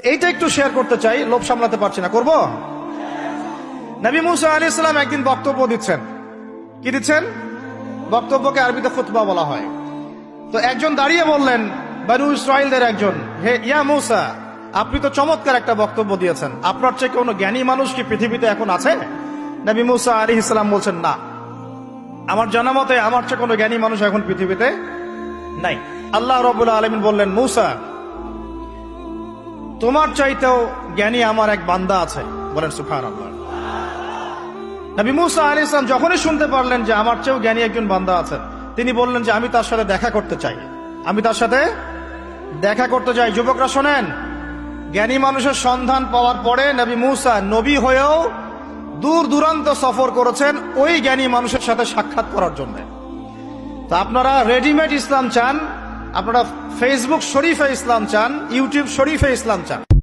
এইটা একটু শেয়ার করতে চাই, লোভ সামলাতে পারছি না, করব। নবী মুসা আলাইহিস সালাম একদিন বক্তব্য দিচ্ছেন। কি দিচ্ছেন? বক্তব্যকে আরবিতে খুতবা বলা হয়। তো একজন দাঁড়িয়ে বললেন, বনু ইসরাইলদের একজন, হে ইয়া মুসা, আপনি তো চমৎকার একটা বক্তব্য দিয়েছেন, আপনার চেয়ে কোনো জ্ঞানী মানুষ কি পৃথিবীতে এখন আছে? নবী মুসা আলাইহিস সালাম বলছেন, না, আমার জানা মতে আমার চেয়ে কোনো জ্ঞানী মানুষ এখন পৃথিবীতে নাই। আল্লাহ রাব্বুল আলামিন বললেন, মুসা, তোমার চাইতেও জ্ঞানী আমার এক বান্দা আছে। বলেন সুবহানাল্লাহ। নবী মুসা আলাইহিস সালাম যখনই শুনতে পারলেন যে আমার চেয়েও জ্ঞানী একজন বান্দা আছেন, তিনি বললেন যে আমি তার সাথে দেখা করতে চাই, আমি তার সাথে দেখা করতে চাই। যুবকরা শোনেন, জ্ঞানী মানুষের সন্ধান পাওয়ার পরে নবী মুসা নবী হয়েও দূর দূরান্ত সফর করেছেন ওই জ্ঞানী মানুষের সাথে সাক্ষাৎ করার জন্য। তো আপনারা রেডিমেড ইসলাম চান, আপনারা ফেসবুক শরীফে ইসলাম চান, ইউটিউব শরীফে ইসলাম চান।